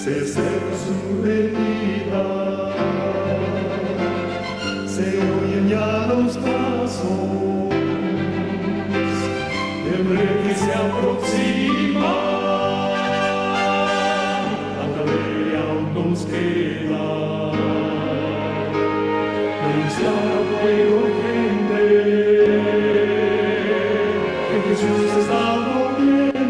se acerca su venida, se oyen ya los pasos del rey que se aproxima. Tanta ley aún nos queda, anunciar a pueblo y gente que Jesús está volviendo.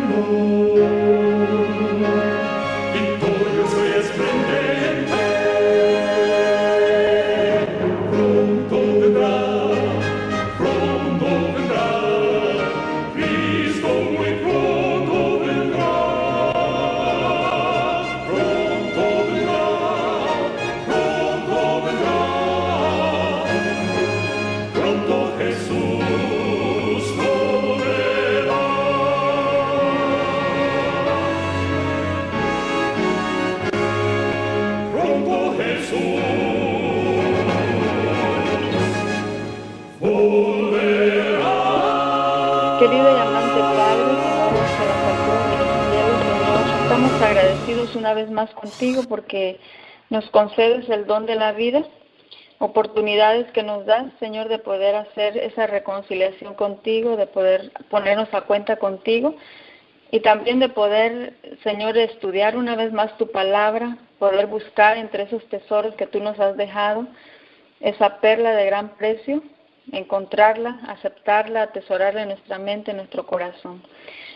Querido y amante Padre, que moras en las alturas de los cielos, Señor, estamos agradecidos una vez más contigo porque nos concedes el don de la vida, oportunidades que nos das, Señor, de poder hacer esa reconciliación contigo, de poder ponernos a cuenta contigo y también de poder, Señor, estudiar una vez más tu palabra, poder buscar entre esos tesoros que tú nos has dejado, esa perla de gran precio, encontrarla, aceptarla, atesorarla en nuestra mente, en nuestro corazón.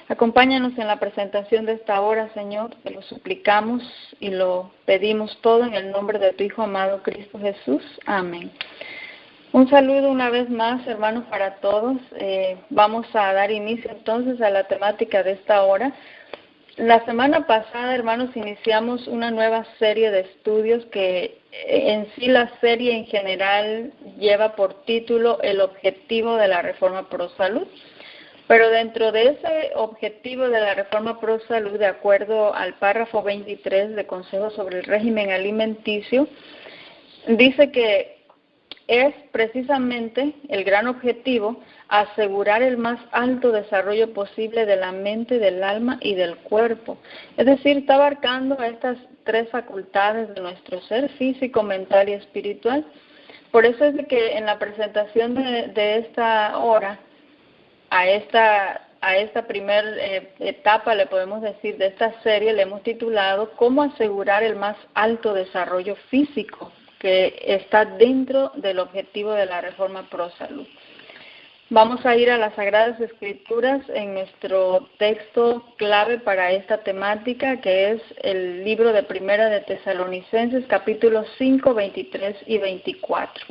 Acompáñanos en la presentación de esta hora, Señor, te lo suplicamos y lo pedimos todo en el nombre de tu Hijo amado Cristo Jesús. Amén. Un saludo una vez más, hermanos, para todos. Vamos a dar inicio entonces a la temática de esta hora. La semana pasada, hermanos, iniciamos una nueva serie de estudios que en sí la serie en general lleva por título el objetivo de la Reforma Pro Salud. Pero dentro de ese objetivo de la Reforma Pro Salud, de acuerdo al párrafo 23 de Consejo sobre el Régimen Alimenticio, dice que es precisamente el gran objetivo asegurar el más alto desarrollo posible de la mente, del alma y del cuerpo. Es decir, está abarcando estas tres facultades de nuestro ser, físico, mental y espiritual. Por eso es de que en la presentación de esta hora, a esta primera etapa, le podemos decir, de esta serie, le hemos titulado ¿Cómo asegurar el más alto desarrollo físico?, que está dentro del objetivo de la Reforma Pro Salud. Vamos a ir a las Sagradas Escrituras en nuestro texto clave para esta temática, que es el libro de Primera de Tesalonicenses, capítulos 5, 23 y 24.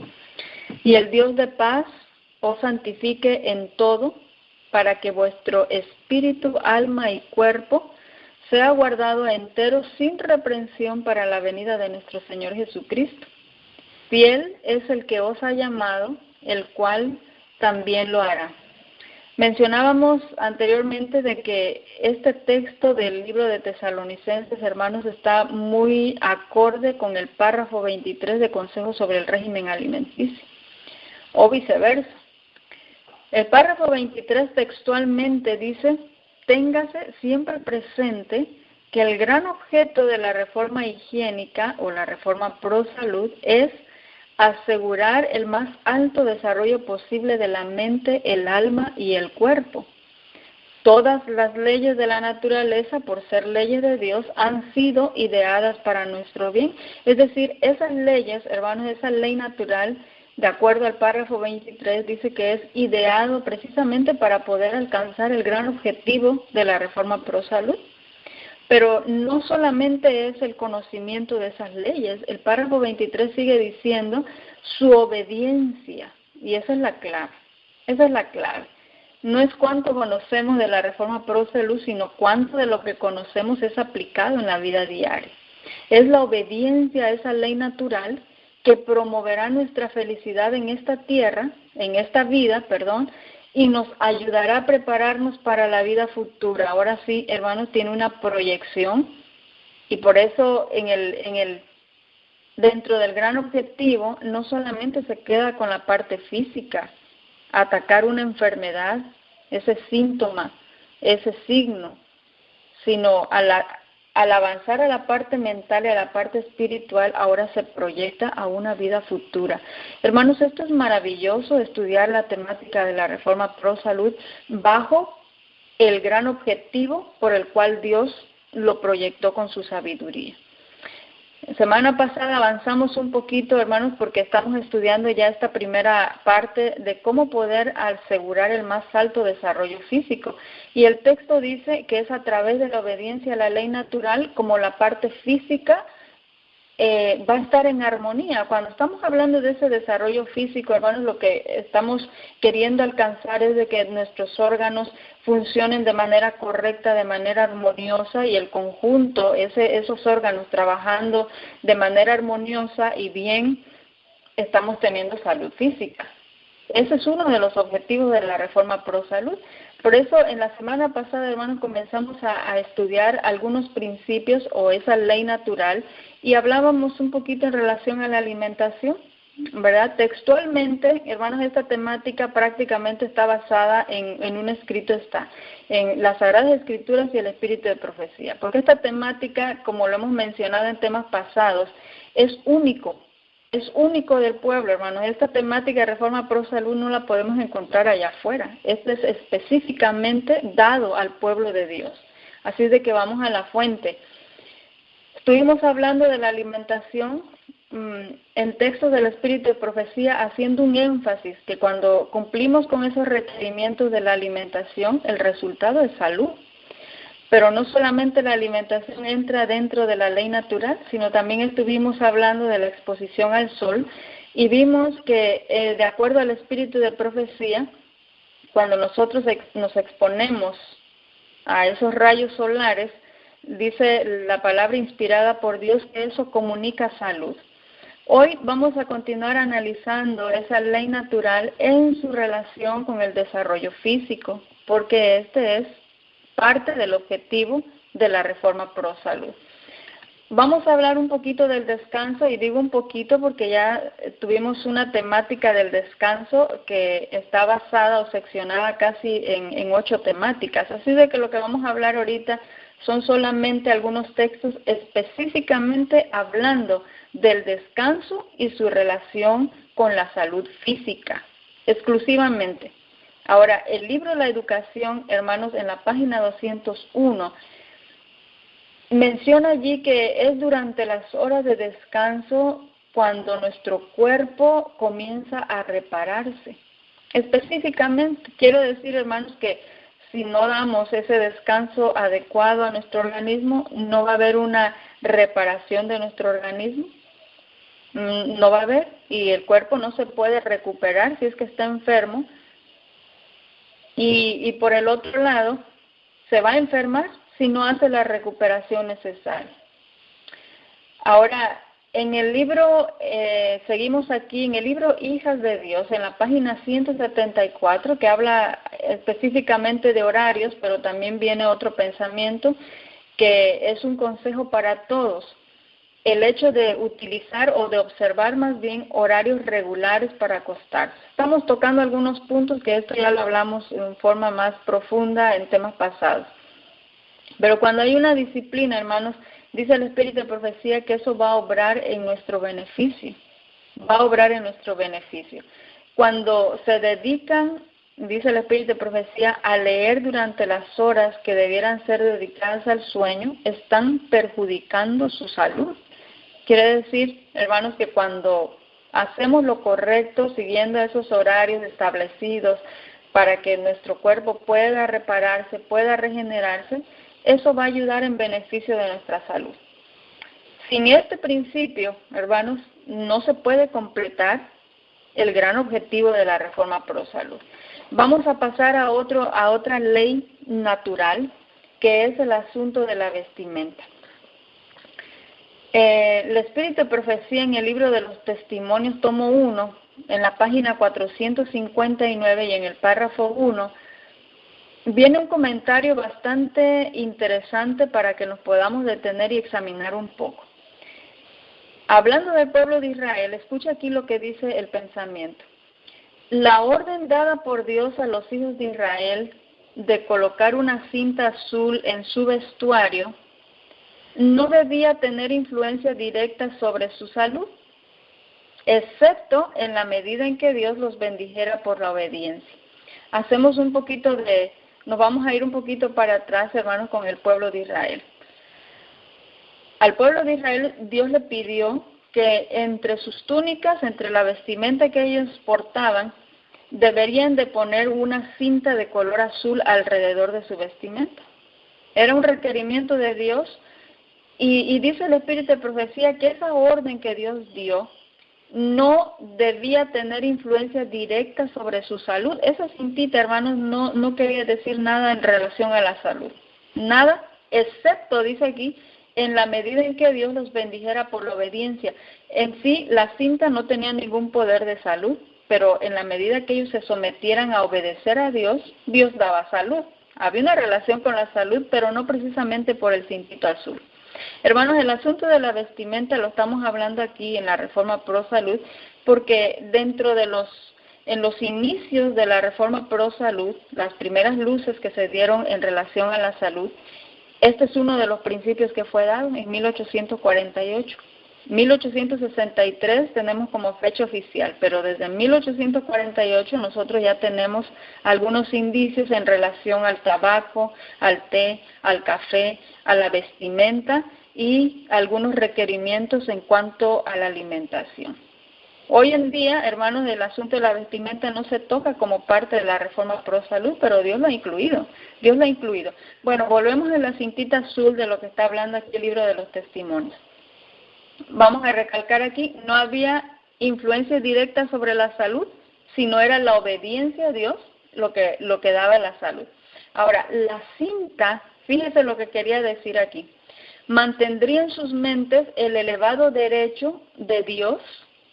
Y el Dios de paz os santifique en todo, para que vuestro espíritu, alma y cuerpo sea guardado entero sin reprensión para la venida de nuestro Señor Jesucristo. Fiel es el que os ha llamado, el cual también lo hará. Mencionábamos anteriormente de que este texto del libro de Tesalonicenses, hermanos, está muy acorde con el párrafo 23 de Consejo sobre el Régimen Alimenticio, o viceversa. El párrafo 23 textualmente dice: téngase siempre presente que el gran objeto de la reforma higiénica o la reforma pro salud es asegurar el más alto desarrollo posible de la mente, el alma y el cuerpo. Todas las leyes de la naturaleza, por ser leyes de Dios, han sido ideadas para nuestro bien. Es decir, esas leyes, hermanos, esa ley natural, de acuerdo al párrafo 23, dice que es ideado precisamente para poder alcanzar el gran objetivo de la reforma pro salud. Pero no solamente es el conocimiento de esas leyes, el párrafo 23 sigue diciendo su obediencia, y esa es la clave, esa es la clave. No es cuánto conocemos de la reforma pro salud, sino cuánto de lo que conocemos es aplicado en la vida diaria. Es la obediencia a esa ley natural que promoverá nuestra felicidad en esta tierra, en esta vida, y nos ayudará a prepararnos para la vida futura. Ahora sí, hermanos, tiene una proyección, y por eso dentro del gran objetivo no solamente se queda con la parte física, atacar una enfermedad, ese síntoma, ese signo, sino al avanzar a la parte mental y a la parte espiritual, ahora se proyecta a una vida futura. Hermanos, esto es maravilloso, estudiar la temática de la Reforma Pro Salud bajo el gran objetivo por el cual Dios lo proyectó con su sabiduría. Semana pasada avanzamos un poquito, hermanos, porque estamos estudiando ya esta primera parte de cómo poder asegurar el más alto desarrollo físico. Y el texto dice que es a través de la obediencia a la ley natural como la parte física va a estar en armonía. Cuando estamos hablando de ese desarrollo físico, hermanos, lo que estamos queriendo alcanzar es de que nuestros órganos funcionen de manera correcta, de manera armoniosa, y el conjunto, esos órganos trabajando de manera armoniosa y bien, estamos teniendo salud física. Ese es uno de los objetivos de la Reforma Pro Salud. Por eso, en la semana pasada, hermanos, comenzamos a estudiar algunos principios o esa ley natural y hablábamos un poquito en relación a la alimentación, ¿verdad? Textualmente, hermanos, esta temática prácticamente está basada en un escrito, en las Sagradas Escrituras y el Espíritu de Profecía. Porque esta temática, como lo hemos mencionado en temas pasados, es único del pueblo, hermanos. Esta temática de Reforma Pro Salud no la podemos encontrar allá afuera. Esto es específicamente dado al pueblo de Dios. Así es de que vamos a la fuente. Estuvimos hablando de la alimentación en textos del Espíritu de Profecía, haciendo un énfasis que cuando cumplimos con esos requerimientos de la alimentación, el resultado es salud. Pero no solamente la alimentación entra dentro de la ley natural, sino también estuvimos hablando de la exposición al sol y vimos que de acuerdo al espíritu de profecía, cuando nosotros nos exponemos a esos rayos solares, dice la palabra inspirada por Dios que eso comunica salud. Hoy vamos a continuar analizando esa ley natural en su relación con el desarrollo físico, porque este es parte del objetivo de la Reforma Pro Salud. Vamos a hablar un poquito del descanso, y digo un poquito porque ya tuvimos una temática del descanso que está basada o seccionada casi en 8 temáticas. Así de que lo que vamos a hablar ahorita son solamente algunos textos específicamente hablando del descanso y su relación con la salud física, exclusivamente. Ahora, el libro La Educación, hermanos, en la página 201, menciona allí que es durante las horas de descanso cuando nuestro cuerpo comienza a repararse. Específicamente, quiero decir, hermanos, que si no damos ese descanso adecuado a nuestro organismo, no va a haber una reparación de nuestro organismo, no va a haber, y el cuerpo no se puede recuperar si es que está enfermo. Y por el otro lado, se va a enfermar si no hace la recuperación necesaria. Ahora, en el libro, seguimos aquí, en el libro Hijas de Dios, en la página 174, que habla específicamente de horarios, pero también viene otro pensamiento, que es un consejo para todos. El hecho de utilizar o de observar más bien horarios regulares para acostarse. Estamos tocando algunos puntos que esto ya lo hablamos en forma más profunda en temas pasados. Pero cuando hay una disciplina, hermanos, dice el Espíritu de Profecía que eso va a obrar en nuestro beneficio. Va a obrar en nuestro beneficio. Cuando se dedican, dice el Espíritu de Profecía, a leer durante las horas que debieran ser dedicadas al sueño, están perjudicando su salud. Quiere decir, hermanos, que cuando hacemos lo correcto, siguiendo esos horarios establecidos para que nuestro cuerpo pueda repararse, pueda regenerarse, eso va a ayudar en beneficio de nuestra salud. Sin este principio, hermanos, no se puede completar el gran objetivo de la Reforma Pro Salud. Vamos a pasar a otra ley natural, que es el asunto de la vestimenta. El Espíritu de Profecía en el libro de los Testimonios, tomo 1, en la página 459 y en el párrafo 1, viene un comentario bastante interesante para que nos podamos detener y examinar un poco. Hablando del pueblo de Israel, escucha aquí lo que dice el pensamiento. La orden dada por Dios a los hijos de Israel de colocar una cinta azul en su vestuario no debía tener influencia directa sobre su salud, excepto en la medida en que Dios los bendijera por la obediencia. Nos vamos a ir un poquito para atrás, hermanos, con el pueblo de Israel. Al pueblo de Israel, Dios le pidió que entre sus túnicas, entre la vestimenta que ellos portaban, deberían de poner una cinta de color azul alrededor de su vestimenta. Era un requerimiento de Dios, y dice el Espíritu de Profecía que esa orden que Dios dio no debía tener influencia directa sobre su salud. Esa cintita, hermanos, no quería decir nada en relación a la salud. Nada, excepto, dice aquí, en la medida en que Dios los bendijera por la obediencia. En sí, la cinta no tenía ningún poder de salud, pero en la medida que ellos se sometieran a obedecer a Dios, Dios daba salud. Había una relación con la salud, pero no precisamente por el cintito azul. Hermanos, el asunto de la vestimenta lo estamos hablando aquí en la Reforma Pro Salud, porque en los inicios de la Reforma Pro Salud, las primeras luces que se dieron en relación a la salud, este es uno de los principios que fue dado en 1848. 1863 tenemos como fecha oficial, pero desde 1848 nosotros ya tenemos algunos indicios en relación al tabaco, al té, al café, a la vestimenta y algunos requerimientos en cuanto a la alimentación. Hoy en día, hermanos, el asunto de la vestimenta no se toca como parte de la Reforma Pro Salud, pero Dios lo ha incluido. Dios lo ha incluido. Bueno, volvemos a la cintita azul de lo que está hablando aquí el libro de los testimonios. Vamos a recalcar aquí, no había influencia directa sobre la salud, sino era la obediencia a Dios lo que daba la salud. Ahora, la cinta, fíjese lo que quería decir aquí, mantendría en sus mentes el elevado derecho de Dios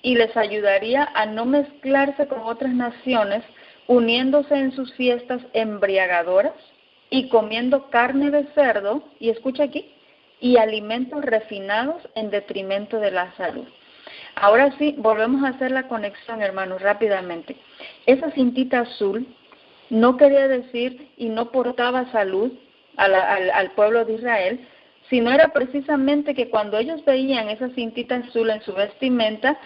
y les ayudaría a no mezclarse con otras naciones, uniéndose en sus fiestas embriagadoras y comiendo carne de cerdo, y escucha aquí, y alimentos refinados en detrimento de la salud. Ahora sí, volvemos a hacer la conexión, hermanos, rápidamente. Esa cintita azul no quería decir y no portaba salud al pueblo de Israel, sino era precisamente que cuando ellos veían esa cintita azul en su vestimenta,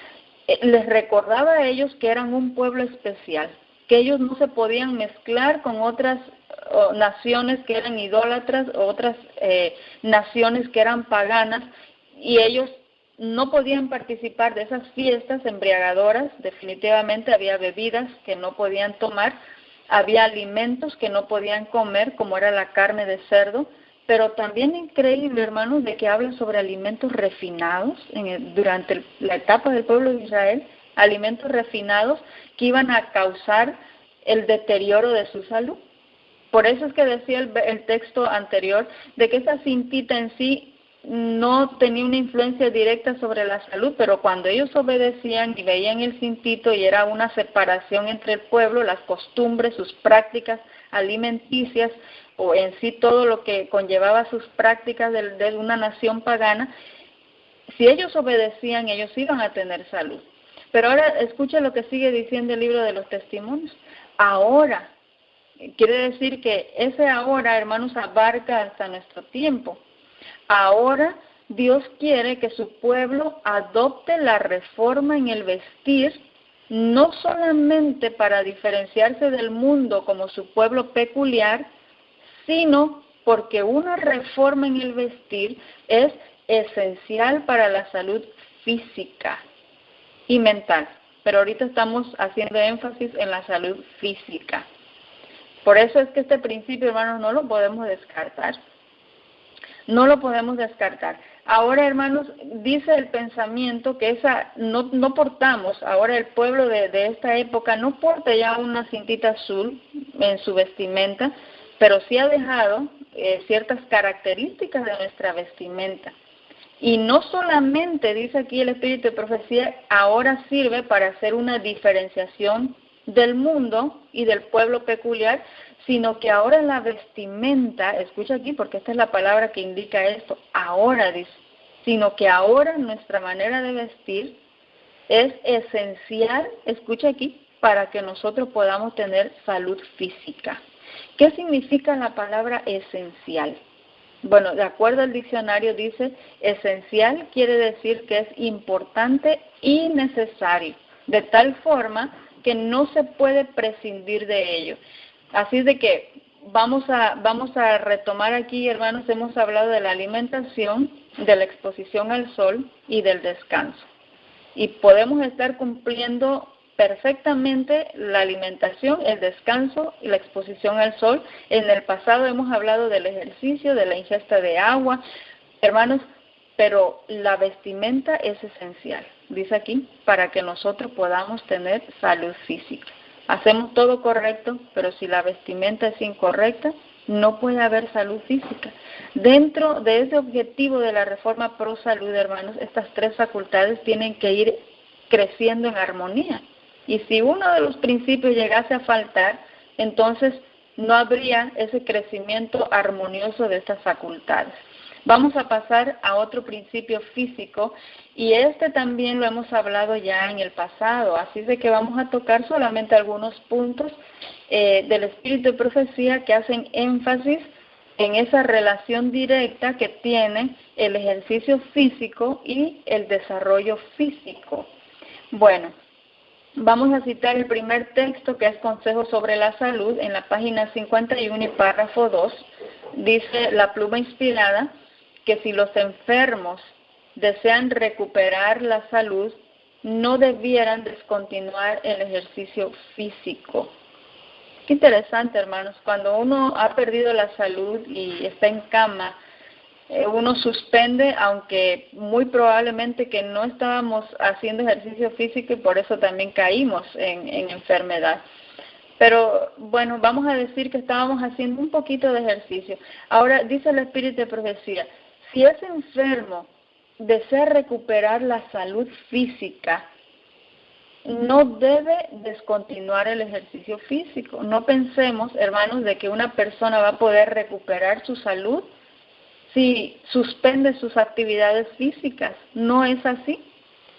les recordaba a ellos que eran un pueblo especial, que ellos no se podían mezclar con otras naciones que eran idólatras, otras naciones que eran paganas, y ellos no podían participar de esas fiestas embriagadoras. Definitivamente había bebidas que no podían tomar, había alimentos que no podían comer, como era la carne de cerdo, pero también increíble, hermanos, de que habla sobre alimentos refinados durante la etapa del pueblo de Israel, alimentos refinados que iban a causar el deterioro de su salud. Por eso es que decía el texto anterior de que esa cintita en sí no tenía una influencia directa sobre la salud, pero cuando ellos obedecían y veían el cintito y era una separación entre el pueblo, las costumbres, sus prácticas alimenticias, o en sí todo lo que conllevaba sus prácticas de una nación pagana, si ellos obedecían, ellos iban a tener salud. Pero ahora escucha lo que sigue diciendo el libro de los testimonios. Ahora, quiere decir que ese ahora, hermanos, abarca hasta nuestro tiempo. Ahora Dios quiere que su pueblo adopte la reforma en el vestir, no solamente para diferenciarse del mundo como su pueblo peculiar, sino porque una reforma en el vestir es esencial para la salud física y mental. Pero ahorita estamos haciendo énfasis en la salud física. Por eso es que este principio, hermanos, no lo podemos descartar. No lo podemos descartar. Ahora, hermanos, dice el pensamiento que no portamos, ahora el pueblo de esta época no porta ya una cintita azul en su vestimenta, pero sí ha dejado ciertas características de nuestra vestimenta. Y no solamente, dice aquí el Espíritu de Profecía, ahora sirve para hacer una diferenciación del mundo y del pueblo peculiar, sino que ahora la vestimenta, escucha aquí porque esta es la palabra que indica esto, ahora dice, sino que ahora nuestra manera de vestir es esencial, escucha aquí, para que nosotros podamos tener salud física. ¿Qué significa la palabra esencial? Bueno, de acuerdo al diccionario dice, esencial quiere decir que es importante y necesario, de tal forma que no se puede prescindir de ello. Así de que vamos a retomar aquí, hermanos, hemos hablado de la alimentación, de la exposición al sol y del descanso. Y podemos estar cumpliendo perfectamente la alimentación, el descanso y la exposición al sol. En el pasado hemos hablado del ejercicio, de la ingesta de agua, hermanos, pero la vestimenta es esencial, dice aquí, para que nosotros podamos tener salud física. Hacemos todo correcto, pero si la vestimenta es incorrecta, no puede haber salud física. Dentro de ese objetivo de la reforma pro salud, hermanos, estas tres facultades tienen que ir creciendo en armonía. Y si uno de los principios llegase a faltar, entonces no habría ese crecimiento armonioso de estas facultades. Vamos a pasar a otro principio físico, y este también lo hemos hablado ya en el pasado, así de que vamos a tocar solamente algunos puntos del espíritu de profecía que hacen énfasis en esa relación directa que tiene el ejercicio físico y el desarrollo físico. Bueno, vamos a citar el primer texto, que es Consejos sobre la Salud, en la página 51 y párrafo 2, dice la pluma inspirada, que si los enfermos desean recuperar la salud, no debieran descontinuar el ejercicio físico. Qué interesante, hermanos, cuando uno ha perdido la salud y está en cama, uno suspende, aunque muy probablemente que no estábamos haciendo ejercicio físico y por eso también caímos en enfermedad. Pero bueno, vamos a decir que estábamos haciendo un poquito de ejercicio. Ahora dice el espíritu de profecía, si ese enfermo desea recuperar la salud física, no debe descontinuar el ejercicio físico. No pensemos, hermanos, de que una persona va a poder recuperar su salud si suspende sus actividades físicas. No es así,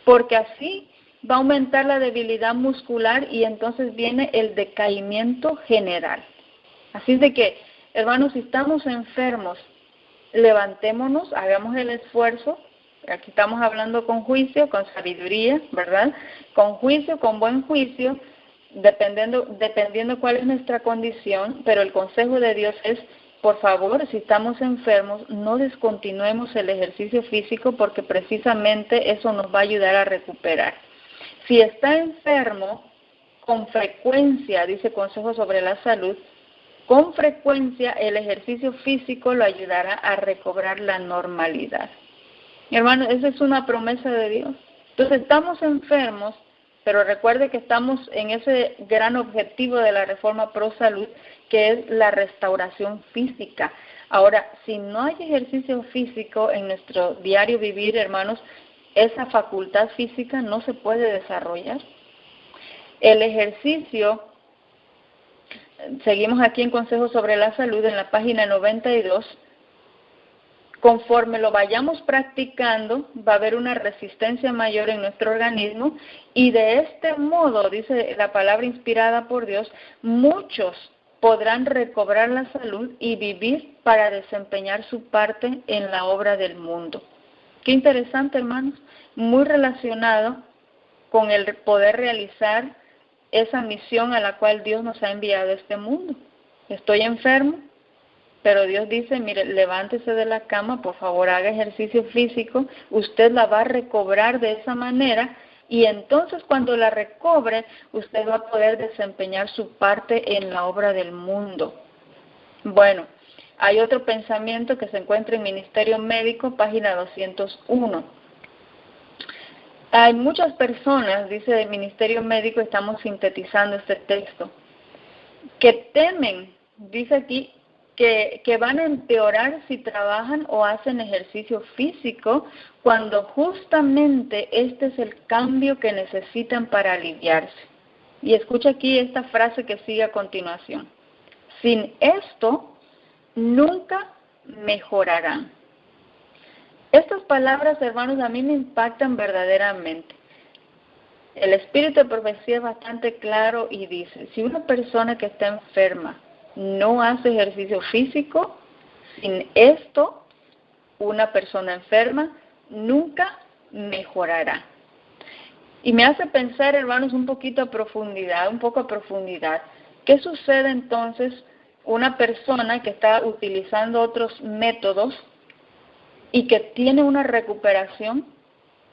porque así va a aumentar la debilidad muscular y entonces viene el decaimiento general. Así de que, hermanos, si estamos enfermos, levantémonos, hagamos el esfuerzo. Aquí estamos hablando con juicio, con sabiduría, ¿verdad? Con juicio, con buen juicio, dependiendo cuál es nuestra condición, pero el consejo de Dios es, por favor, si estamos enfermos, no descontinuemos el ejercicio físico porque precisamente eso nos va a ayudar a recuperar. Si está enfermo, con frecuencia, dice Consejo sobre la Salud, con frecuencia el ejercicio físico lo ayudará a recobrar la normalidad. Hermano, esa es una promesa de Dios. Entonces estamos enfermos, pero recuerde que estamos en ese gran objetivo de la reforma pro salud, que es la restauración física. Ahora, si no hay ejercicio físico en nuestro diario vivir, hermanos, esa facultad física no se puede desarrollar. El ejercicio, seguimos aquí en Consejos sobre la Salud, en la página 92, conforme lo vayamos practicando, va a haber una resistencia mayor en nuestro organismo y de este modo, dice la palabra inspirada por Dios, muchos podrán recobrar la salud y vivir para desempeñar su parte en la obra del mundo. Qué interesante, hermanos, muy relacionado con el poder realizar esa misión a la cual Dios nos ha enviado a este mundo. Estoy enfermo, pero Dios dice, mire, levántese de la cama, por favor, haga ejercicio físico, usted la va a recobrar de esa manera, y entonces cuando la recobre, usted va a poder desempeñar su parte en la obra del mundo. Bueno, hay otro pensamiento que se encuentra en Ministerio Médico, página 201. Hay muchas personas, dice el Ministerio Médico, estamos sintetizando este texto, que temen, dice aquí, que van a empeorar si trabajan o hacen ejercicio físico, cuando justamente este es el cambio que necesitan para aliviarse. Y escucha aquí esta frase que sigue a continuación. Sin esto, nunca mejorarán. Estas palabras, hermanos, a mí me impactan verdaderamente. El espíritu de profecía es bastante claro y dice, si una persona que está enferma no hace ejercicio físico, Sin esto, una persona enferma nunca mejorará. Y me hace pensar, hermanos, un poco a profundidad. ¿Qué sucede entonces una persona que está utilizando otros métodos y que tiene una recuperación,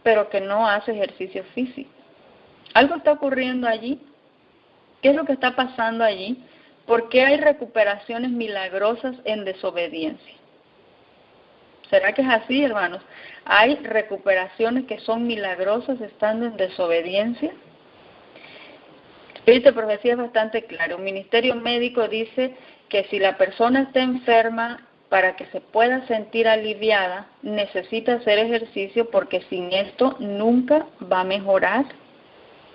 pero que no hace ejercicio físico? Algo está ocurriendo allí. ¿Qué es lo que está pasando allí? ¿Por qué hay recuperaciones milagrosas en desobediencia? ¿Será que es así, hermanos? ¿Hay recuperaciones que son milagrosas estando en desobediencia? El Espíritu de Profecía es bastante claro. Un ministerio médico dice que si la persona está enferma, para que se pueda sentir aliviada, necesita hacer ejercicio, porque sin esto nunca va a mejorar.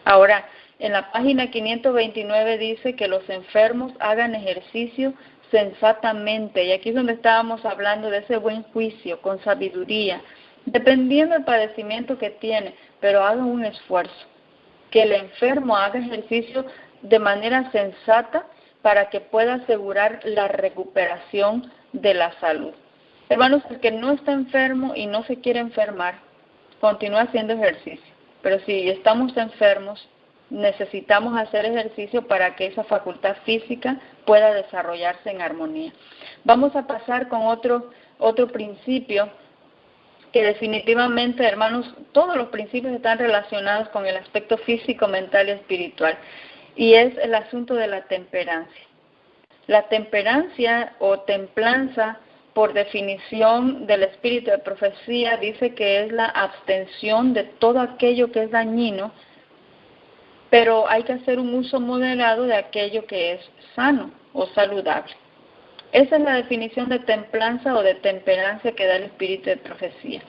Ahora, en la página 529 dice que los enfermos hagan ejercicio sensatamente, y aquí es donde estábamos hablando de ese buen juicio, con sabiduría, dependiendo del padecimiento que tiene, pero haga un esfuerzo, que el enfermo haga ejercicio de manera sensata para que pueda asegurar la recuperación de la salud. Hermanos, el que no está enfermo y no se quiere enfermar, continúa haciendo ejercicio, pero si estamos enfermos, necesitamos hacer ejercicio para que esa facultad física pueda desarrollarse en armonía. Vamos a pasar con otro principio que definitivamente, hermanos, todos los principios están relacionados con el aspecto físico, mental y espiritual, y es el asunto de la temperancia. La temperancia o templanza, por definición del Espíritu de Profecía, dice que es la abstención de todo aquello que es dañino, pero hay que hacer un uso moderado de aquello que es sano o saludable. Esa es la definición de templanza o de temperancia que da el Espíritu de Profecía.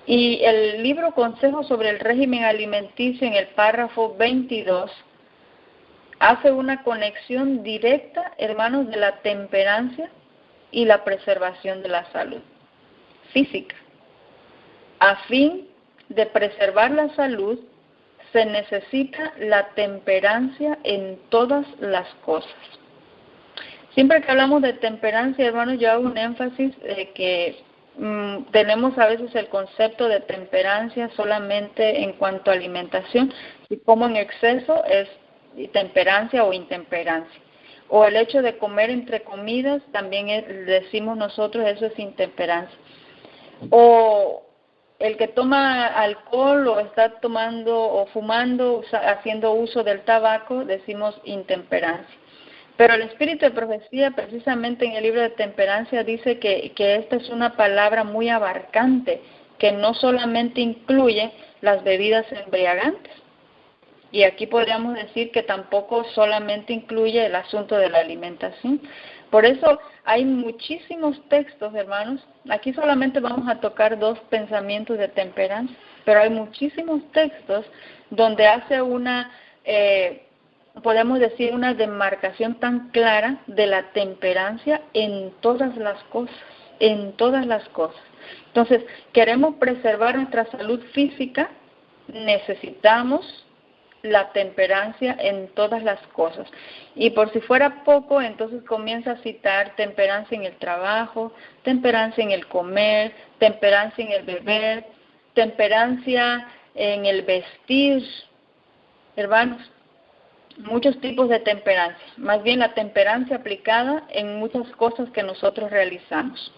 Y el libro Consejos sobre el régimen alimenticio, en el párrafo 22, hace una conexión directa, hermanos, de la temperancia y la preservación de la salud física. A fin de preservar la salud, se necesita la temperancia en todas las cosas. Siempre que hablamos de temperancia, hermanos, yo hago un énfasis de que tenemos a veces el concepto de temperancia solamente en cuanto a alimentación, y como en exceso es temperancia o intemperancia. O el hecho de comer entre comidas, también decimos nosotros, eso es intemperancia. O el que toma alcohol o está tomando o fumando, haciendo uso del tabaco, decimos intemperancia. Pero el Espíritu de Profecía, precisamente en el libro de temperancia, dice que esta es una palabra muy abarcante, que no solamente incluye las bebidas embriagantes. Y aquí podríamos decir que tampoco solamente incluye el asunto de la alimentación. Por eso hay muchísimos textos, hermanos. Aquí solamente vamos a tocar 2 pensamientos de temperancia, pero hay muchísimos textos donde hace podemos decir, una demarcación tan clara de la temperancia en todas las cosas, Entonces, queremos preservar nuestra salud física, necesitamos la temperancia en todas las cosas. Y por si fuera poco, entonces comienza a citar temperancia en el trabajo, temperancia en el comer, temperancia en el beber, temperancia en el vestir. Hermanos, muchos tipos de temperancia, más bien la temperancia aplicada en muchas cosas que nosotros realizamos.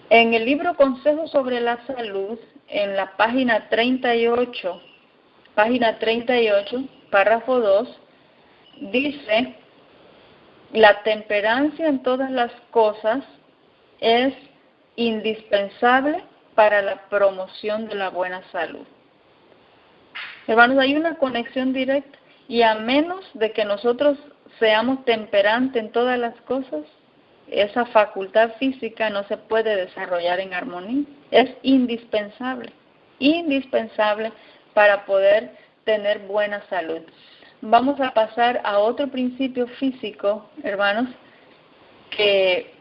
En el libro Consejos sobre la Salud, en la página 38, párrafo 2, dice: la temperancia en todas las cosas es indispensable para la promoción de la buena salud. Hermanos, hay una conexión directa, y a menos de que nosotros seamos temperantes en todas las cosas, esa facultad física no se puede desarrollar en armonía. Es indispensable para poder tener buena salud. Vamos a pasar a otro principio físico, hermanos, que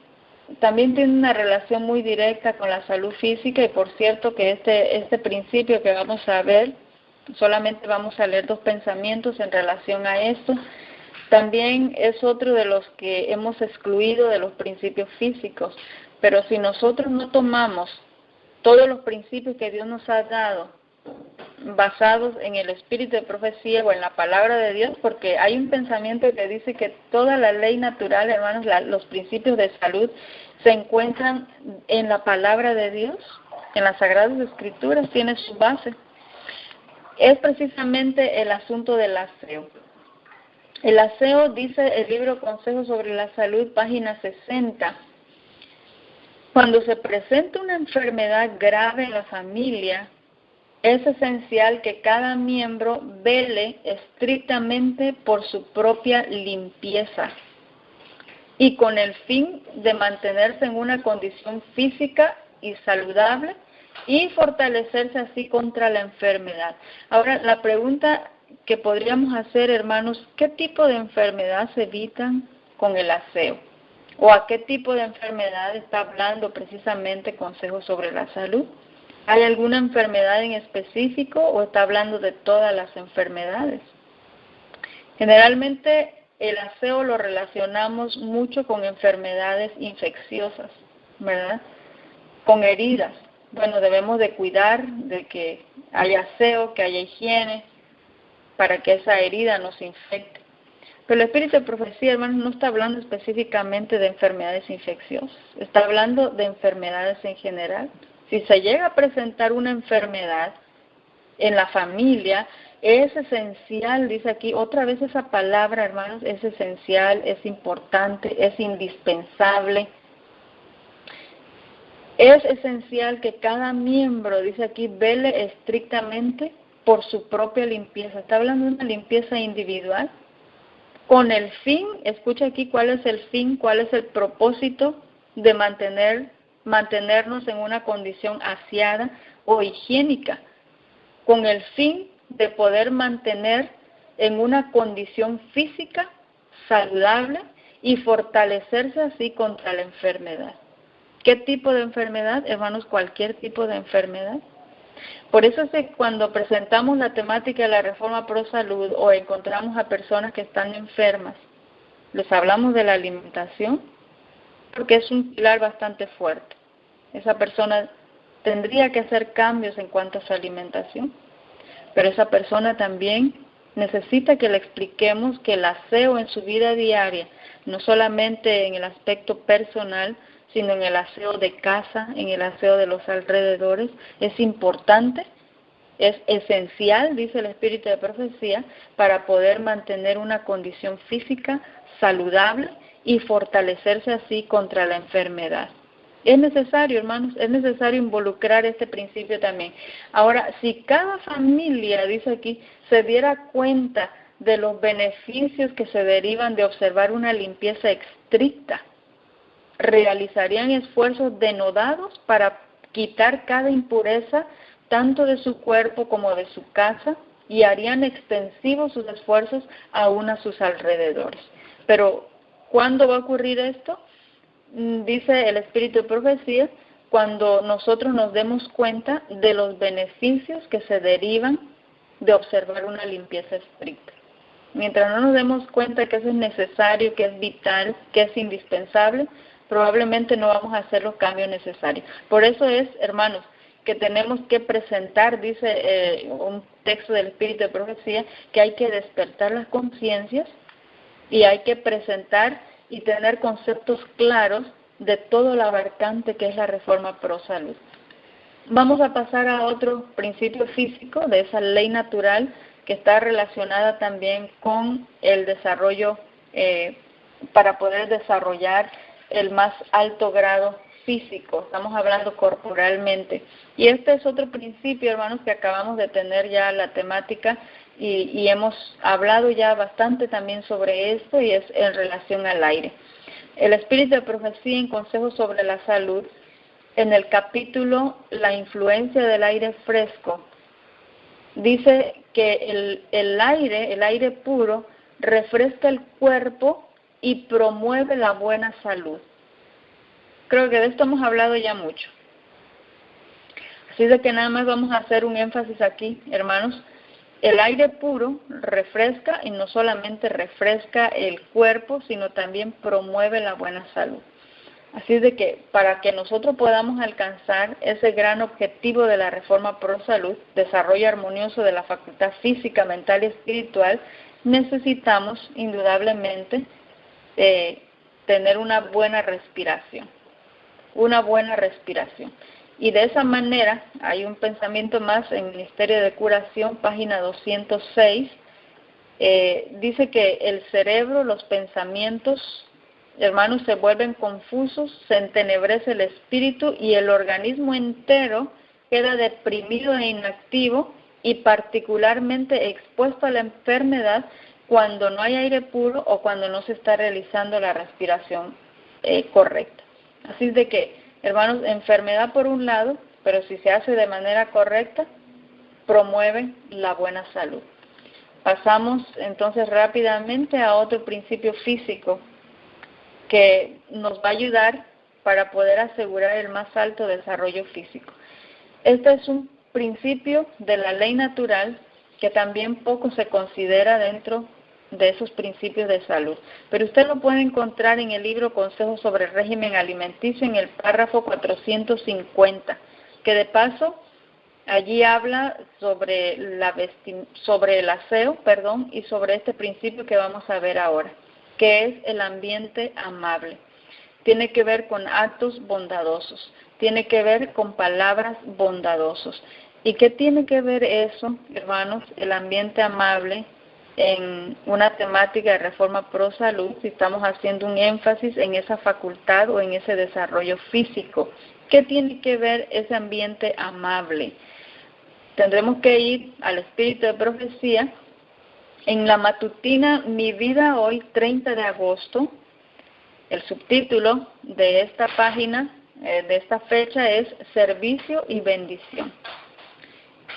también tiene una relación muy directa con la salud física, y por cierto que este principio que vamos a ver, solamente vamos a leer 2 pensamientos en relación a esto, También es otro de los que hemos excluido de los principios físicos. Pero si nosotros no tomamos todos los principios que Dios nos ha dado, basados en el espíritu de profecía o en la palabra de Dios, porque hay un pensamiento que dice que toda la ley natural, hermanos, los principios de salud se encuentran en la palabra de Dios, en las Sagradas Escrituras, tiene su base. Es precisamente el asunto del aseo. El aseo, dice el libro Consejos sobre la Salud, página 60, cuando se presenta una enfermedad grave en la familia, es esencial que cada miembro vele estrictamente por su propia limpieza y con el fin de mantenerse en una condición física y saludable y fortalecerse así contra la enfermedad. Ahora, la pregunta que podríamos hacer, hermanos, ¿qué tipo de enfermedad se evitan con el aseo? ¿O a qué tipo de enfermedad está hablando precisamente Consejos sobre la Salud? ¿Hay alguna enfermedad en específico o está hablando de todas las enfermedades? Generalmente el aseo lo relacionamos mucho con enfermedades infecciosas, ¿verdad? Con heridas. Bueno, debemos de cuidar de que haya aseo, que haya higiene, para que esa herida no se infecte. Pero el espíritu de profecía, hermanos, no está hablando específicamente de enfermedades infecciosas, está hablando de enfermedades en general. Si se llega a presentar una enfermedad en la familia, es esencial, dice aquí, otra vez esa palabra, hermanos, es esencial, es importante, es indispensable. Es esencial que cada miembro, dice aquí, vele estrictamente por su propia limpieza. Está hablando de una limpieza individual, con el fin, escucha aquí cuál es el fin, cuál es el propósito de mantenernos en una condición aseada o higiénica, con el fin de poder mantener en una condición física saludable y fortalecerse así contra la enfermedad. ¿Qué tipo de enfermedad? Hermanos, cualquier tipo de enfermedad. Por eso es que cuando presentamos la temática de la Reforma Pro Salud o encontramos a personas que están enfermas, les hablamos de la alimentación, porque es un pilar bastante fuerte. Esa persona tendría que hacer cambios en cuanto a su alimentación, pero esa persona también necesita que le expliquemos que el aseo en su vida diaria, no solamente en el aspecto personal, sino en el aseo de casa, en el aseo de los alrededores, es importante, es esencial, dice el espíritu de profecía, para poder mantener una condición física saludable y fortalecerse así contra la enfermedad. Es necesario, hermanos, es necesario involucrar este principio también. Ahora, si cada familia, dice aquí, se diera cuenta de los beneficios que se derivan de observar una limpieza estricta, realizarían esfuerzos denodados para quitar cada impureza, tanto de su cuerpo como de su casa, y harían extensivos sus esfuerzos aún a sus alrededores. Pero, ¿cuándo va a ocurrir esto? Dice el espíritu de profecía, cuando nosotros nos demos cuenta de los beneficios que se derivan de observar una limpieza estricta. Mientras no nos demos cuenta que eso es necesario, que es vital, que es indispensable, probablemente no vamos a hacer los cambios necesarios. Por eso es, hermanos, que tenemos que presentar, dice un texto del espíritu de profecía, que hay que despertar las conciencias y hay que presentar y tener conceptos claros de todo lo abarcante que es la Reforma Pro Salud. Vamos a pasar a otro principio físico de esa ley natural que está relacionada también con el desarrollo, para poder desarrollar el más alto grado físico. Estamos hablando corporalmente. Y este es otro principio, hermanos, que acabamos de tener ya la temática y hemos hablado ya bastante también sobre esto, y es en relación al aire. El espíritu de profecía en Consejos sobre la Salud, en el capítulo La influencia del aire fresco, dice que el aire puro refresca el cuerpo y promueve la buena salud. Creo que de esto hemos hablado ya mucho. Así de que nada más vamos a hacer un énfasis aquí, hermanos, El aire puro refresca, y no solamente refresca el cuerpo, sino también promueve la buena salud. Así de que para que nosotros podamos alcanzar ese gran objetivo de la Reforma Pro Salud, desarrollo armonioso de la facultad física, mental y espiritual, necesitamos indudablemente tener una buena respiración. Y de esa manera, hay un pensamiento más en Ministerio de Curación, página 206, dice que el cerebro, los pensamientos, hermanos, se vuelven confusos, se entenebrece el espíritu y el organismo entero queda deprimido e inactivo y particularmente expuesto a la enfermedad cuando no hay aire puro o cuando no se está realizando la respiración correcta. Así de que, hermanos, enfermedad por un lado, pero si se hace de manera correcta, promueve la buena salud. Pasamos entonces rápidamente a otro principio físico que nos va a ayudar para poder asegurar el más alto desarrollo físico. Este es un principio de la ley natural que también poco se considera dentro de esos principios de salud. Pero usted lo puede encontrar en el libro Consejos sobre el régimen alimenticio en el párrafo 450, que de paso allí habla sobre el aseo, y sobre este principio que vamos a ver ahora, que es el ambiente amable. Tiene que ver con actos bondadosos, tiene que ver con palabras bondadosos. ¿Y qué tiene que ver eso, hermanos, el ambiente amable, en una temática de Reforma Pro Salud, si estamos haciendo un énfasis en esa facultad o en ese desarrollo físico? ¿Qué tiene que ver ese ambiente amable? Tendremos que ir al Espíritu de Profecía. En la matutina Mi Vida Hoy, 30 de agosto, el subtítulo de esta página, de esta fecha, es Servicio y Bendición.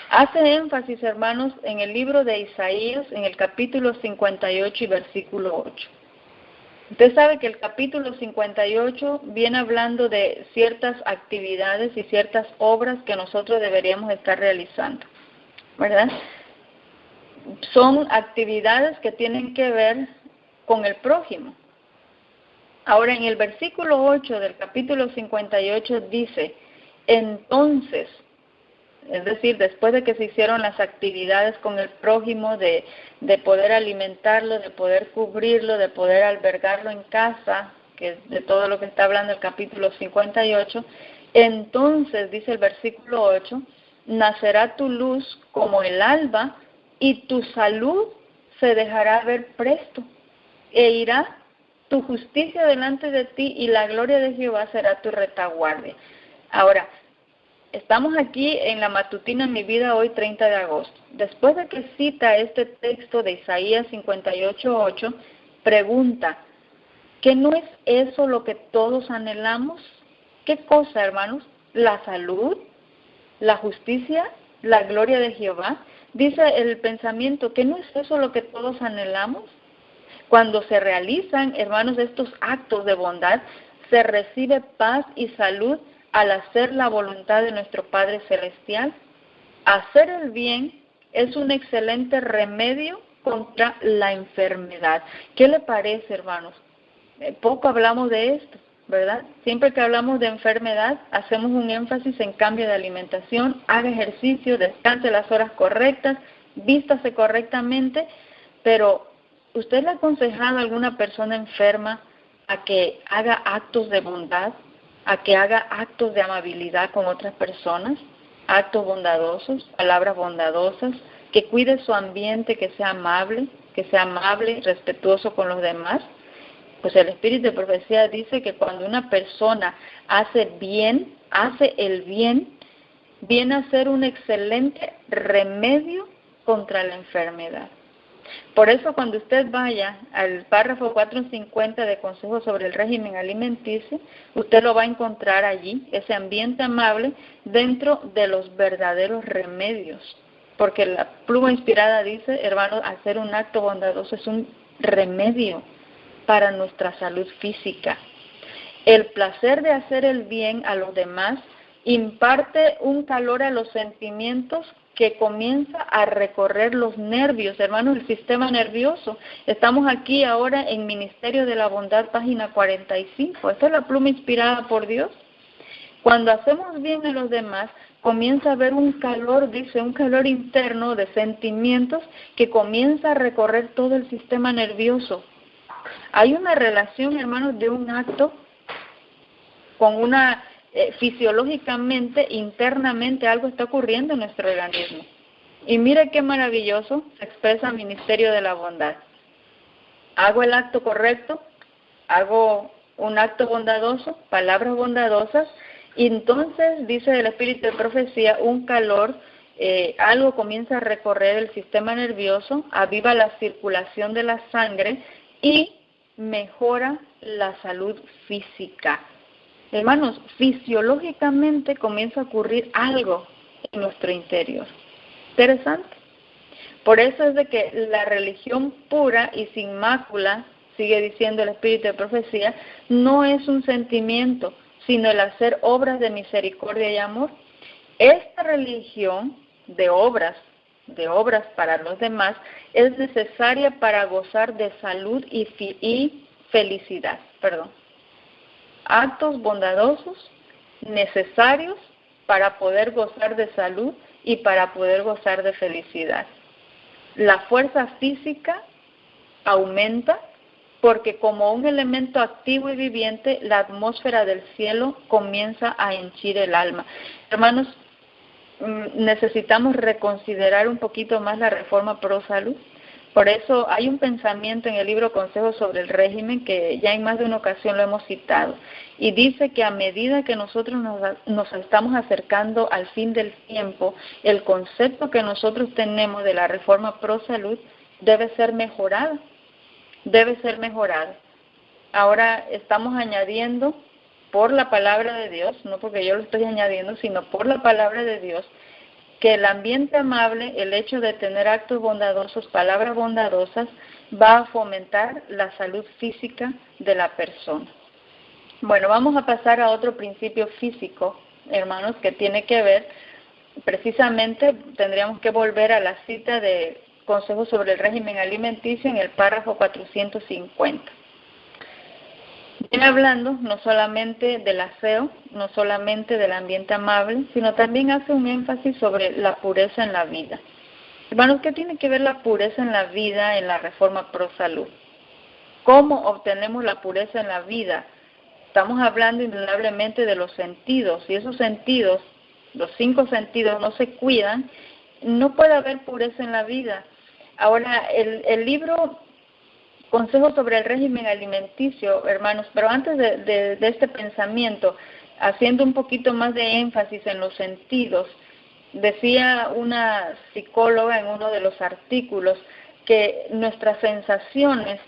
Hace énfasis, hermanos, en el libro de Isaías, en el capítulo 58 y versículo 8. Usted sabe que el capítulo 58 viene hablando de ciertas actividades y ciertas obras que nosotros deberíamos estar realizando, ¿verdad? Son actividades que tienen que ver con el prójimo. Ahora, en el versículo 8 del capítulo 58 dice, entonces, es decir, después de que se hicieron las actividades con el prójimo, de poder alimentarlo, de poder cubrirlo, de poder albergarlo en casa, que es de todo lo que está hablando el capítulo 58, entonces, dice el versículo 8, nacerá tu luz como el alba y tu salud se dejará ver presto, e irá tu justicia delante de ti y la gloria de Jehová será tu retaguardia. Ahora, estamos aquí en la matutina Mi Vida Hoy, 30 de agosto. Después de que cita este texto de Isaías 58:8, pregunta, ¿qué no es eso lo que todos anhelamos? ¿Qué cosa, hermanos? ¿La salud? ¿La justicia? ¿La gloria de Jehová? Dice el pensamiento, ¿qué no es eso lo que todos anhelamos? Cuando se realizan, hermanos, estos actos de bondad, se recibe paz y salud al hacer la voluntad de nuestro Padre Celestial. Hacer el bien es un excelente remedio contra la enfermedad. ¿Qué le parece, hermanos? Poco hablamos de esto, ¿verdad? Siempre que hablamos de enfermedad, hacemos un énfasis en cambio de alimentación, haga ejercicio, descanse las horas correctas, vístase correctamente, pero ¿usted le ha aconsejado a alguna persona enferma a que haga actos de bondad, a que haga actos de amabilidad con otras personas, actos bondadosos, palabras bondadosas, que cuide su ambiente, que sea amable, respetuoso con los demás? Pues el Espíritu de Profecía dice que cuando una persona hace el bien, viene a ser un excelente remedio contra la enfermedad. Por eso cuando usted vaya al párrafo 450 de Consejos sobre el régimen alimenticio, usted lo va a encontrar allí, ese ambiente amable, dentro de los verdaderos remedios. Porque la pluma inspirada dice, hermanos, hacer un acto bondadoso es un remedio para nuestra salud física. El placer de hacer el bien a los demás imparte un calor a los sentimientos que comienza a recorrer los nervios, hermanos, el sistema nervioso. Estamos aquí ahora en Ministerio de la Bondad, página 45. Esta es la pluma inspirada por Dios. Cuando hacemos bien a los demás, comienza a haber un calor, dice, un calor interno de sentimientos que comienza a recorrer todo el sistema nervioso. Hay una relación, hermanos, de un acto con una, fisiológicamente, internamente, algo está ocurriendo en nuestro organismo. Y mire qué maravilloso se expresa el Ministerio de la Bondad. Hago el acto correcto, hago un acto bondadoso, palabras bondadosas, y entonces, dice el Espíritu de Profecía, un calor, algo comienza a recorrer el sistema nervioso, aviva la circulación de la sangre y mejora la salud física. Hermanos, fisiológicamente comienza a ocurrir algo en nuestro interior. Interesante. Por eso es de que la religión pura y sin mácula, sigue diciendo el Espíritu de Profecía, no es un sentimiento, sino el hacer obras de misericordia y amor. Esta religión de obras para los demás, es necesaria para gozar de salud y felicidad. Actos bondadosos necesarios para poder gozar de salud y para poder gozar de felicidad. La fuerza física aumenta porque como un elemento activo y viviente, la atmósfera del cielo comienza a henchir el alma. Hermanos, necesitamos reconsiderar un poquito más la reforma pro salud. Por eso hay un pensamiento en el libro Consejos sobre el Régimen que ya en más de una ocasión lo hemos citado. Y dice que a medida que nosotros nos estamos acercando al fin del tiempo, el concepto que nosotros tenemos de la reforma pro salud debe ser mejorado. Ahora estamos añadiendo por la palabra de Dios, no porque yo lo estoy añadiendo, sino por la palabra de Dios, que el ambiente amable, el hecho de tener actos bondadosos, palabras bondadosas, va a fomentar la salud física de la persona. Bueno, vamos a pasar a otro principio físico, hermanos, que tiene que ver, precisamente tendríamos que volver a la cita de Consejos sobre el Régimen Alimenticio en el párrafo 450. Viene hablando no solamente del aseo, no solamente del ambiente amable, sino también hace un énfasis sobre la pureza en la vida. Hermanos, ¿qué tiene que ver la pureza en la vida en la reforma pro salud? ¿Cómo obtenemos la pureza en la vida? Estamos hablando indudablemente de los sentidos, y esos sentidos, los 5 sentidos, no se cuidan, no puede haber pureza en la vida. Ahora, el libro Consejos sobre el Régimen Alimenticio, hermanos, pero antes de este pensamiento, haciendo un poquito más de énfasis en los sentidos, decía una psicóloga en uno de los artículos que nuestras sensaciones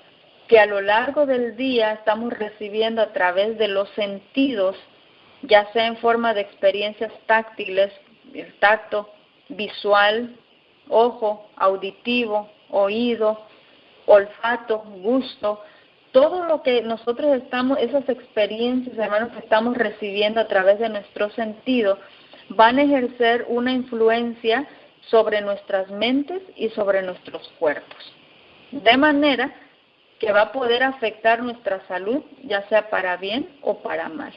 que a lo largo del día estamos recibiendo a través de los sentidos, ya sea en forma de experiencias táctiles, el tacto, visual, ojo, auditivo, oído, olfato, gusto, todo lo que nosotros estamos, esas experiencias, hermanos, que estamos recibiendo a través de nuestros sentidos, van a ejercer una influencia sobre nuestras mentes y sobre nuestros cuerpos. De manera que va a poder afectar nuestra salud, ya sea para bien o para mal.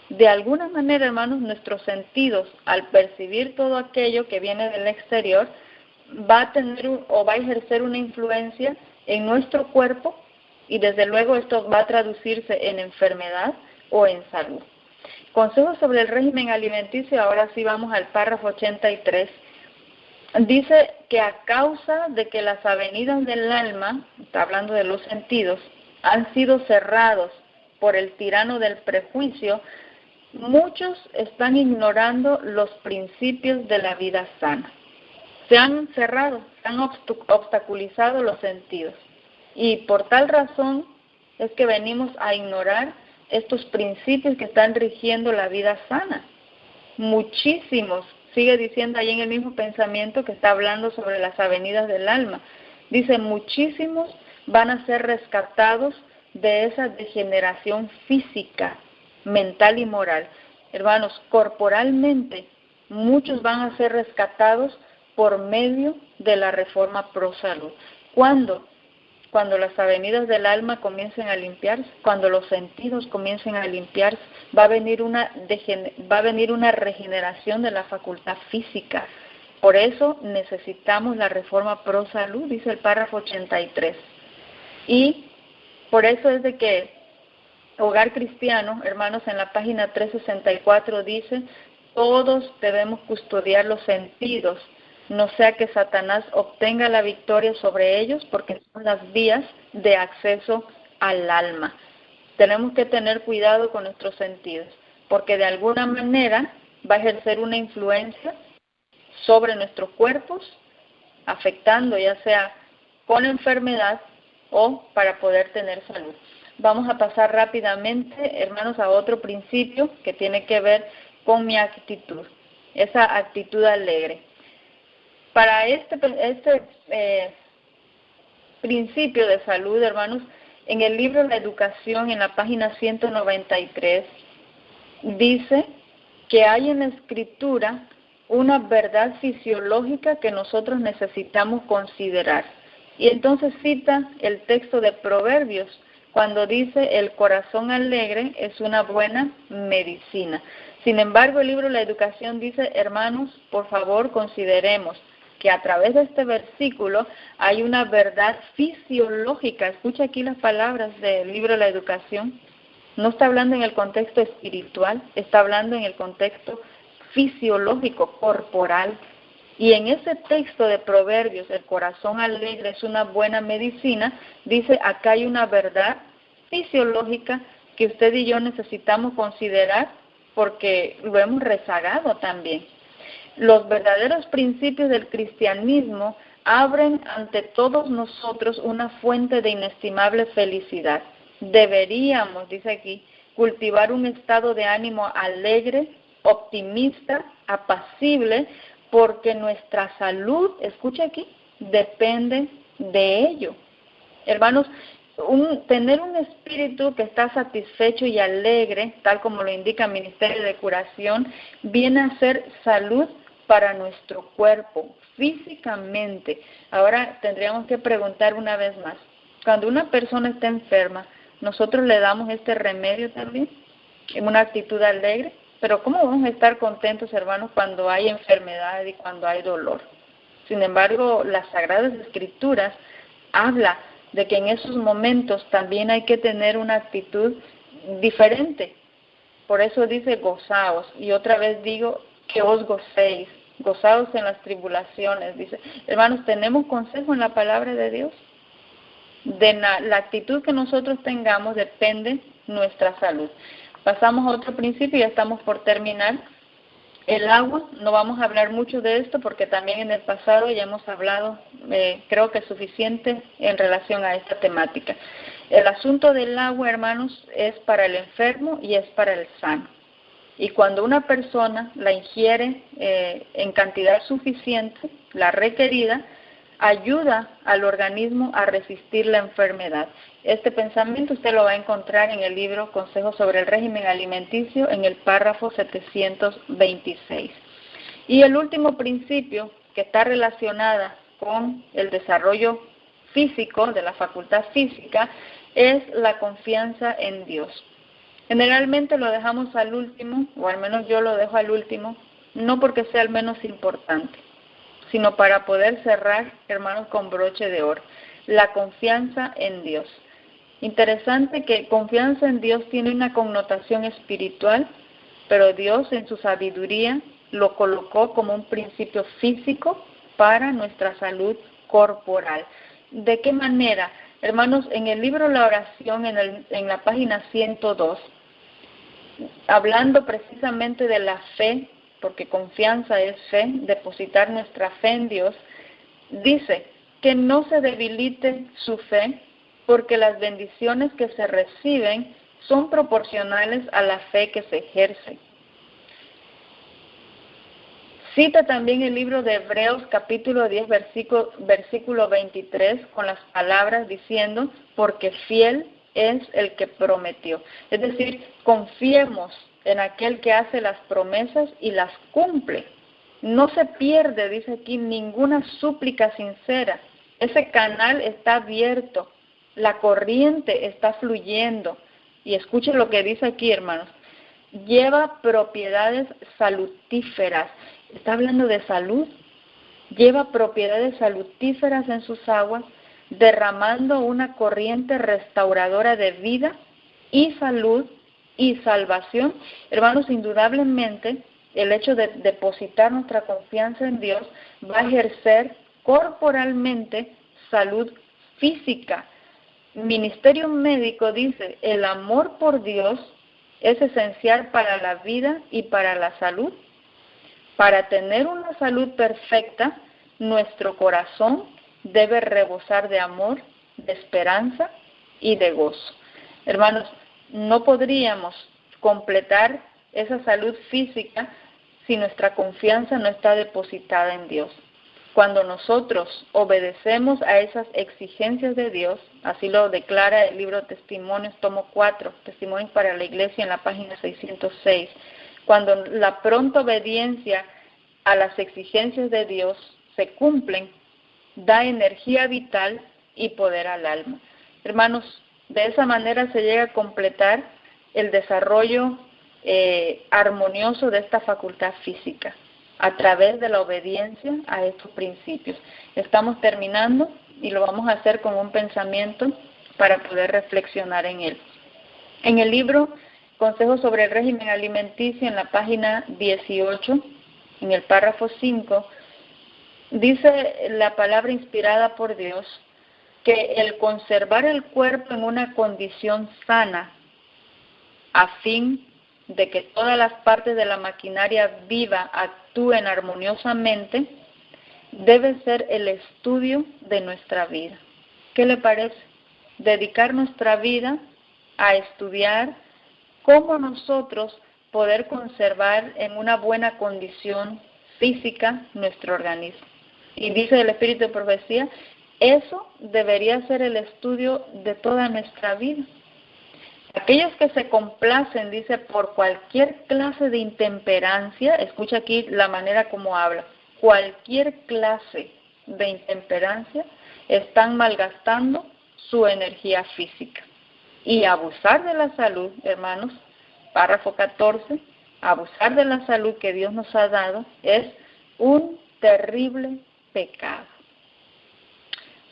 De alguna manera, hermanos, nuestros sentidos, al percibir todo aquello que viene del exterior, va a tener o va a ejercer una influencia en nuestro cuerpo y desde luego esto va a traducirse en enfermedad o en salud. Consejos sobre el régimen alimenticio, ahora sí vamos al párrafo 83. Dice que a causa de que las avenidas del alma, está hablando de los sentidos, han sido cerrados por el tirano del prejuicio, muchos están ignorando los principios de la vida sana. Se han cerrado, se han obstaculizado los sentidos. Y por tal razón es que venimos a ignorar estos principios que están rigiendo la vida sana. Muchísimos, sigue diciendo ahí en el mismo pensamiento que está hablando sobre las avenidas del alma. Dice, muchísimos van a ser rescatados de esa degeneración física, mental y moral. Hermanos, corporalmente muchos van a ser rescatados por medio de la reforma pro salud. ¿Cuándo? Cuando las avenidas del alma comiencen a limpiarse, cuando los sentidos comiencen a limpiarse, va a venir una regeneración de la facultad física. Por eso necesitamos la reforma pro salud, dice el párrafo 83. Y por eso es de que Hogar Cristiano, hermanos, en la página 364 dice, todos debemos custodiar los sentidos, no sea que Satanás obtenga la victoria sobre ellos, porque son las vías de acceso al alma. Tenemos que tener cuidado con nuestros sentidos, porque de alguna manera va a ejercer una influencia sobre nuestros cuerpos, afectando ya sea con enfermedad o para poder tener salud. Vamos a pasar rápidamente, hermanos, a otro principio que tiene que ver con mi actitud, esa actitud alegre. Para este principio de salud, hermanos, en el libro La Educación, en la página 193, dice que hay en la Escritura una verdad fisiológica que nosotros necesitamos considerar. Y entonces cita el texto de Proverbios, cuando dice, el corazón alegre es una buena medicina. Sin embargo, el libro La Educación dice, hermanos, por favor, consideremos que a través de este versículo hay una verdad fisiológica. Escucha aquí las palabras del libro La Educación. No está hablando en el contexto espiritual, está hablando en el contexto fisiológico, corporal. Y en ese texto de Proverbios, el corazón alegre es una buena medicina, dice, acá hay una verdad fisiológica que usted y yo necesitamos considerar porque lo hemos rezagado también. Los verdaderos principios del cristianismo abren ante todos nosotros una fuente de inestimable felicidad. Deberíamos, dice aquí, cultivar un estado de ánimo alegre, optimista, apacible, porque nuestra salud, escucha aquí, depende de ello. Hermanos, tener un espíritu que está satisfecho y alegre, tal como lo indica el Ministerio de Curación, viene a ser salud para nuestro cuerpo, físicamente. Ahora tendríamos que preguntar una vez más, cuando una persona está enferma, ¿nosotros le damos este remedio también en una actitud alegre? Pero ¿cómo vamos a estar contentos, hermanos, cuando hay enfermedad y cuando hay dolor? Sin embargo, las Sagradas Escrituras habla de que en esos momentos también hay que tener una actitud diferente. Por eso dice gozaos, y otra vez digo que os gocéis, gozaos en las tribulaciones. Dice, hermanos, ¿tenemos consejo en la palabra de Dios? De la actitud que nosotros tengamos depende nuestra salud. Pasamos a otro principio y ya estamos por terminar. El agua, no vamos a hablar mucho de esto porque también en el pasado ya hemos hablado, creo que es suficiente en relación a esta temática. El asunto del agua, hermanos, es para el enfermo y es para el sano. Y cuando una persona la ingiere en cantidad suficiente, la requerida, ayuda al organismo a resistir la enfermedad. Este pensamiento usted lo va a encontrar en el libro Consejos sobre el régimen alimenticio en el párrafo 726. Y el último principio que está relacionada con el desarrollo físico, de la facultad física, es la confianza en Dios. Generalmente lo dejamos al último, o al menos yo lo dejo al último, no porque sea el menos importante, sino para poder cerrar, hermanos, con broche de oro. La confianza en Dios. Interesante que confianza en Dios tiene una connotación espiritual, pero Dios en su sabiduría lo colocó como un principio físico para nuestra salud corporal. ¿De qué manera? Hermanos, en el libro La Oración, en la página 102, hablando precisamente de la fe, porque confianza es fe, depositar nuestra fe en Dios, dice que no se debilite su fe porque las bendiciones que se reciben son proporcionales a la fe que se ejerce. Cita también el libro de Hebreos capítulo 10 versículo 23 con las palabras diciendo, porque fiel es el que prometió. Es decir, confiemos en aquel que hace las promesas y las cumple. No se pierde, dice aquí, ninguna súplica sincera. Ese canal está abierto, la corriente está fluyendo. Y escuchen lo que dice aquí, hermanos. Lleva propiedades salutíferas. Está hablando de salud. Lleva propiedades salutíferas en sus aguas, derramando una corriente restauradora de vida y salud y salvación. Hermanos, indudablemente, el hecho de depositar nuestra confianza en Dios va a ejercer corporalmente salud física. Ministerio médico dice, el amor por Dios es esencial para la vida y para la salud. Para tener una salud perfecta, nuestro corazón debe rebosar de amor, de esperanza y de gozo. Hermanos, no podríamos completar esa salud física si nuestra confianza no está depositada en Dios. Cuando nosotros obedecemos a esas exigencias de Dios, así lo declara el libro Testimonios, tomo 4, Testimonios para la Iglesia, en la página 606, cuando la pronta obediencia a las exigencias de Dios se cumplen, da energía vital y poder al alma. Hermanos, de esa manera se llega a completar el desarrollo armonioso de esta facultad física a través de la obediencia a estos principios. Estamos terminando y lo vamos a hacer con un pensamiento para poder reflexionar en él. En el libro Consejos sobre el régimen alimenticio, en la página 18, en el párrafo 5, dice la palabra inspirada por Dios que el conservar el cuerpo en una condición sana a fin de que todas las partes de la maquinaria viva actúen armoniosamente, debe ser el estudio de nuestra vida. ¿Qué le parece? Dedicar nuestra vida a estudiar cómo nosotros poder conservar en una buena condición física nuestro organismo. Y dice el Espíritu de Profecía, eso debería ser el estudio de toda nuestra vida. Aquellos que se complacen, dice, por cualquier clase de intemperancia, escucha aquí la manera como habla, cualquier clase de intemperancia, están malgastando su energía física. Y abusar de la salud, hermanos, párrafo 14, abusar de la salud que Dios nos ha dado es un terrible pecado.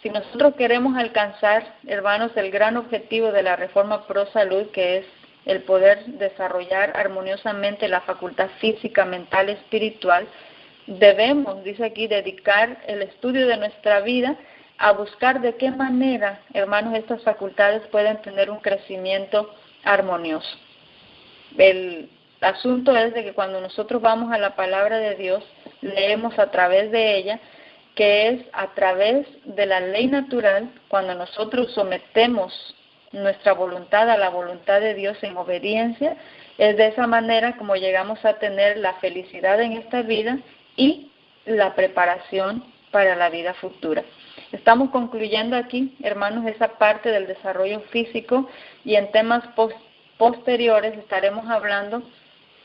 Si nosotros queremos alcanzar, hermanos, el gran objetivo de la Reforma Pro Salud, que es el poder desarrollar armoniosamente la facultad física, mental, espiritual, debemos, dice aquí, dedicar el estudio de nuestra vida a buscar de qué manera, hermanos, estas facultades pueden tener un crecimiento armonioso. El asunto es de que cuando nosotros vamos a la palabra de Dios, leemos a través de ella, que es a través de la ley natural, cuando nosotros sometemos nuestra voluntad a la voluntad de Dios en obediencia, es de esa manera como llegamos a tener la felicidad en esta vida y la preparación para la vida futura. Estamos concluyendo aquí, hermanos, esa parte del desarrollo físico, y en temas posteriores estaremos hablando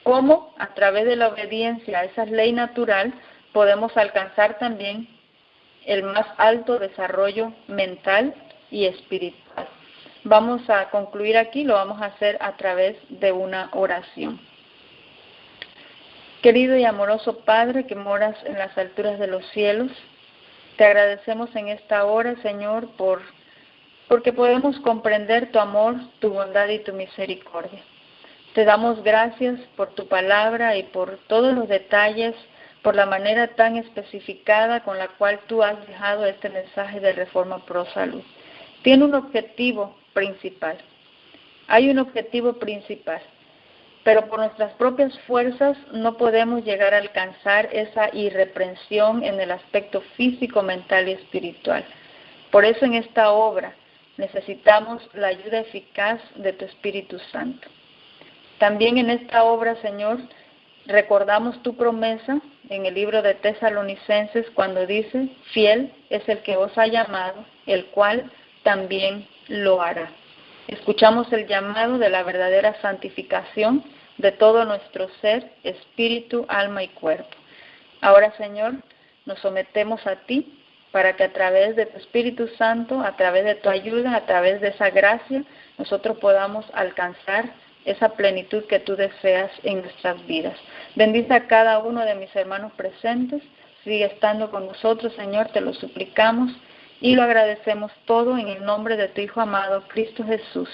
cómo a través de la obediencia a esa ley natural podemos alcanzar también el más alto desarrollo mental y espiritual. Vamos a concluir aquí, lo vamos a hacer a través de una oración. Querido y amoroso Padre que moras en las alturas de los cielos, te agradecemos en esta hora, Señor, porque podemos comprender tu amor, tu bondad y tu misericordia. Te damos gracias por tu palabra y por todos los detalles, por la manera tan especificada con la cual tú has dejado este mensaje de Reforma Pro Salud. Tiene un objetivo principal. Hay un objetivo principal, pero por nuestras propias fuerzas no podemos llegar a alcanzar esa irreprensión en el aspecto físico, mental y espiritual. Por eso en esta obra necesitamos la ayuda eficaz de tu Espíritu Santo. También en esta obra, Señor, recordamos tu promesa en el libro de Tesalonicenses cuando dice, fiel es el que os ha llamado, el cual también lo hará. Escuchamos el llamado de la verdadera santificación de todo nuestro ser, espíritu, alma y cuerpo. Ahora, Señor, nos sometemos a ti para que a través de tu Espíritu Santo, a través de tu ayuda, a través de esa gracia, nosotros podamos alcanzar esa plenitud que tú deseas en nuestras vidas. Bendice a cada uno de mis hermanos presentes, sigue estando con nosotros, Señor, te lo suplicamos y lo agradecemos todo en el nombre de tu Hijo amado, Cristo Jesús.